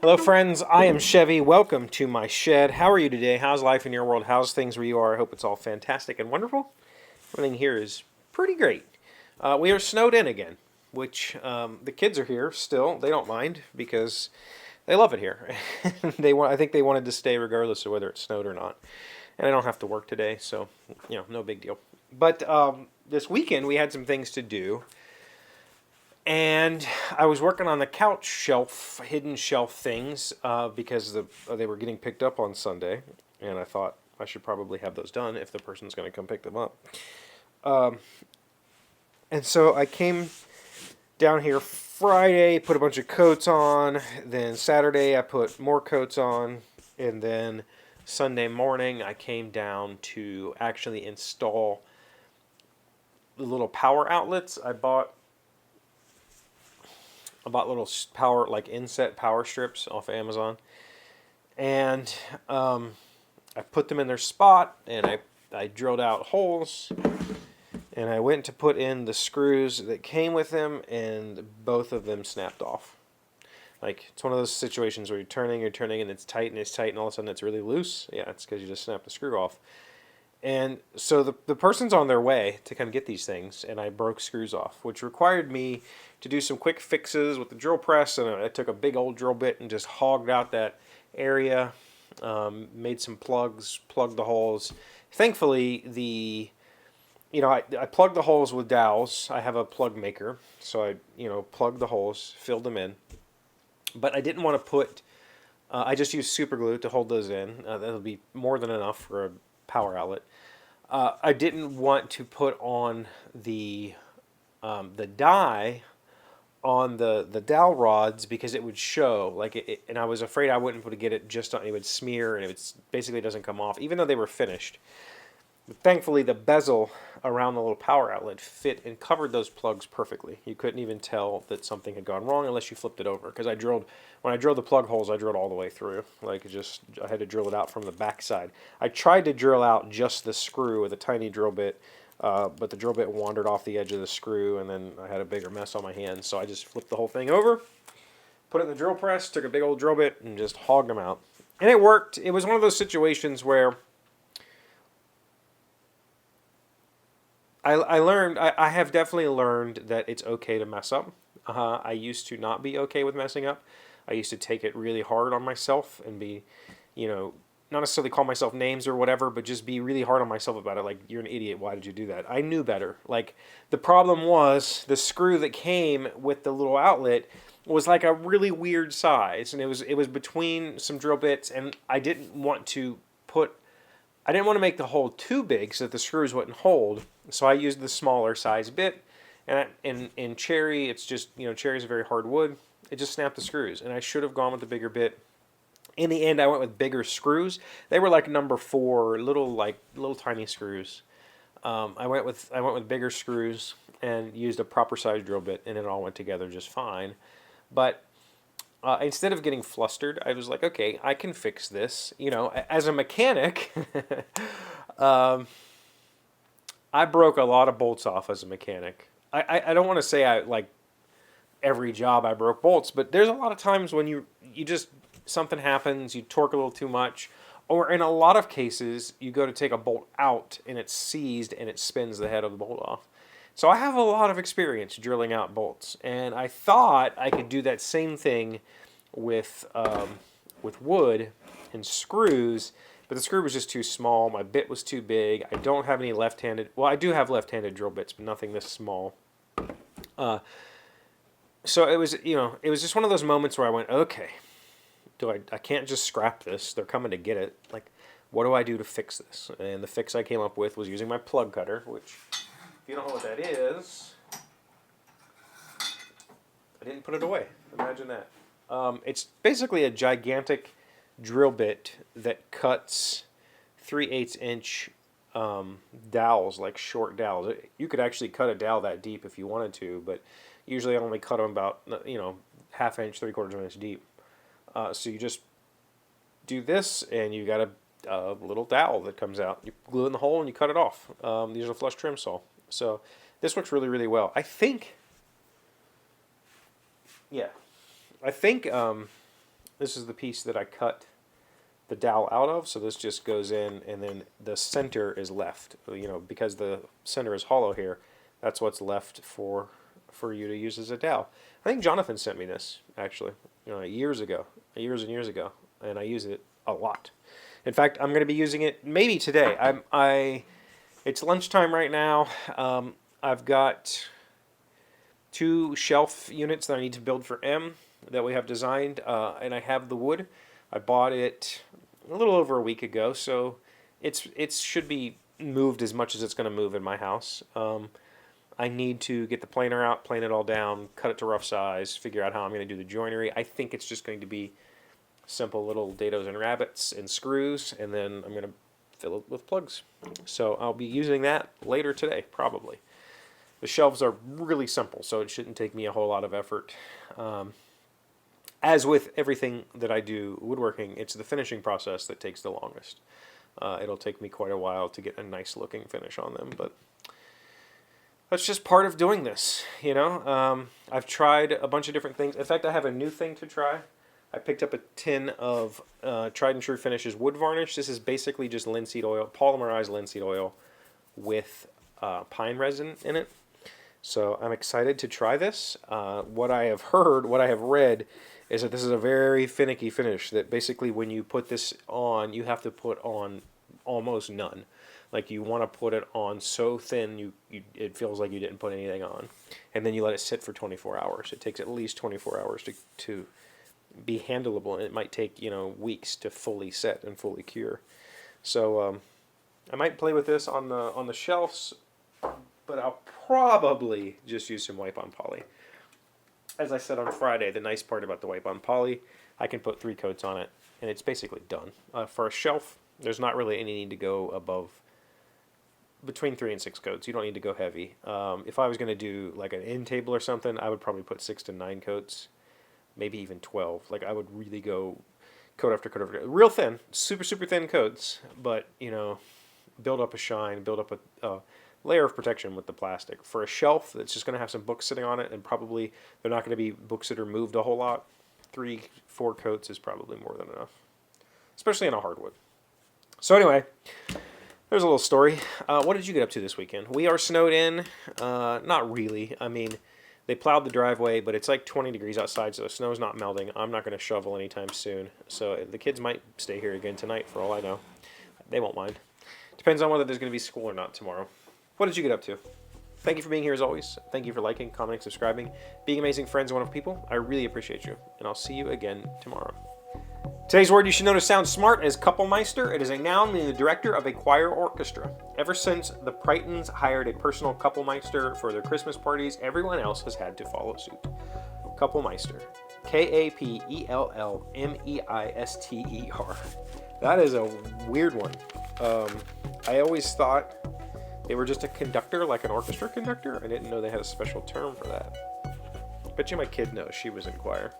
Hello, friends. I am Chevy. Welcome to my shed. How are you today? How's life in your world? How's things where you are? I hope it's all fantastic and wonderful. Everything here is pretty great. We are snowed in again, which the kids are here still. They don't mind because they love it here. I think they wanted to stay regardless of whether it snowed or not. And I don't have to work today, so no big deal. But this weekend we had some things to do. And I was working on the couch shelf, hidden shelf things, because they were getting picked up on Sunday. And I thought I should probably have those done if the person's going to come pick them up. And so I came down here Friday, put a bunch of coats on. Then Saturday I put more coats on. And then Sunday morning I came down to actually install the little power outlets. I bought little power, like inset power strips off of Amazon, and I put them in their spot, and I drilled out holes, and I went to put in the screws that came with them, and both of them snapped off. Like, it's one of those situations where you're turning, and it's tight, and all of a sudden it's really loose. Yeah, it's because you just snapped the screw off. And so the person's on their way to come get these things, and I broke screws off, which required me to do some quick fixes with the drill press, and I took a big old drill bit and just hogged out that area, made some plugs, plugged the holes. Thankfully, I plugged the holes with dowels. I have a plug maker, so I plugged the holes, filled them in. But I didn't want to put, I just used super glue to hold those in. That'll be more than enough for a power outlet. I didn't want to put on the dye on the dowel rods because it would show, and I was afraid I wouldn't be able to get it just on. It would smear, and basically doesn't come off, even though they were finished. But thankfully, the bezel around the little power outlet fit and covered those plugs perfectly. You couldn't even tell that something had gone wrong unless you flipped it over. Because when I drilled the plug holes, I drilled all the way through. I had to drill it out from the back side. I tried to drill out just the screw with a tiny drill bit, but the drill bit wandered off the edge of the screw, and then I had a bigger mess on my hands. So I just flipped the whole thing over, put it in the drill press, took a big old drill bit, and just hogged them out. And it worked. It was one of those situations where I have definitely learned that it's okay to mess up. I used to not be okay with messing up. I used to take it really hard on myself and be, not necessarily call myself names or whatever, but just be really hard on myself about it. Like, you're an idiot. Why did you do that? I knew better. Like, the problem was the screw that came with the little outlet was like a really weird size, and it was between some drill bits, and I didn't want to make the hole too big so that the screws wouldn't hold. So I used the smaller size bit, and in cherry, it's just, cherry is a very hard wood. It just snapped the screws, and I should have gone with the bigger bit. In the end, I went with bigger screws. They were like number 4, little tiny screws. I went with bigger screws and used a proper size drill bit, and it all went together just fine. But instead of getting flustered, I was like, okay, I can fix this. As a mechanic, I broke a lot of bolts off as a mechanic. I don't want to say every job I broke bolts, but there's a lot of times when you just, something happens, you torque a little too much, or in a lot of cases, you go to take a bolt out and it's seized and it spins the head of the bolt off. So I have a lot of experience drilling out bolts, and I thought I could do that same thing with wood and screws, but the screw was just too small. My bit was too big. I don't have any left-handed. Well, I do have left-handed drill bits, but nothing this small. So it was just one of those moments where I went, okay, I can't just scrap this. They're coming to get it. Like, what do I do to fix this? And the fix I came up with was using my plug cutter, which, if you don't know what that is, I didn't put it away. Imagine that. It's basically a gigantic drill bit that cuts 3/8 inch dowels, like short dowels. You could actually cut a dowel that deep if you wanted to, but usually I only cut them about, ½ inch, 3/4 inch deep. So you just do this, and you got a little dowel that comes out. You glue it in the hole, and you cut it off. These are a flush trim saw. So this works really, really well. I think this is the piece that I cut the dowel out of, so this just goes in, and then the center is left. You know, because the center is hollow here, that's what's left for you to use as a dowel. I think Jonathan sent me this, actually, you know, years and years ago, and I use it a lot. In fact, I'm going to be using it maybe today. It's lunchtime right now. I've got 2 shelf units that I need to build for M that we have designed, and I have the wood. I bought it a little over a week ago, so it should be moved as much as it's going to move in my house. I need to get the planer out, plane it all down, cut it to rough size, figure out how I'm going to do the joinery. I think it's just going to be simple little dados and rabbets and screws, and then I'm going to fill it with plugs. So I'll be using that later today, probably. The shelves are really simple, so it shouldn't take me a whole lot of effort. As with everything that I do woodworking, it's the finishing process that takes the longest. It'll take me quite a while to get a nice looking finish on them, but that's just part of doing this, you know. I've tried a bunch of different things. In fact, I have a new thing to try. I picked up a tin of Tried and True Finishes wood varnish. This is basically just linseed oil, polymerized linseed oil with pine resin in it. So I'm excited to try this. What I have read, is that this is a very finicky finish, that basically when you put this on, you have to put on almost none. Like, you want to put it on so thin it feels like you didn't put anything on. And then you let it sit for 24 hours. It takes at least 24 hours to be handleable, and it might take, you know, weeks to fully set and fully cure. So I might play with this on the shelves, but I'll probably just use some wipe on poly. As I said on Friday, the nice part about the wipe on poly, I can put 3 coats on it, and it's basically done. For a shelf, there's not really any need to go above between 3 and 6 coats. You don't need to go heavy. If I was going to do like an end table or something, I would probably put 6 to 9 coats, maybe even 12. Like, I would really go coat after coat after coat. Real thin, super, super thin coats, but, you know, build up a shine, build up a layer of protection with the plastic. For a shelf that's just going to have some books sitting on it, and probably they're not going to be books that are moved a whole lot, 3-4 coats is probably more than enough, especially on a hardwood. So anyway, there's a little story. What did you get up to this weekend? We are snowed in. Not really. I mean, they plowed the driveway, but it's like 20 degrees outside, so the snow's not melting. I'm not going to shovel anytime soon, so the kids might stay here again tonight for all I know. They won't mind. Depends on whether there's going to be school or not tomorrow. What did you get up to? Thank you for being here as always. Thank you for liking, commenting, subscribing, being amazing friends and wonderful people. I really appreciate you, and I'll see you again tomorrow. Today's word you should know to sound smart is Couplemeister. It is a noun meaning the director of a choir or orchestra. Ever since the Preteens hired a personal Couplemeister for their Christmas parties, everyone else has had to follow suit. Couplemeister. K-A-P-E-L-L-M-E-I-S-T-E-R. That is a weird one. I always thought they were just a conductor, like an orchestra conductor. I didn't know they had a special term for that. Bet you my kid knows. She was in choir.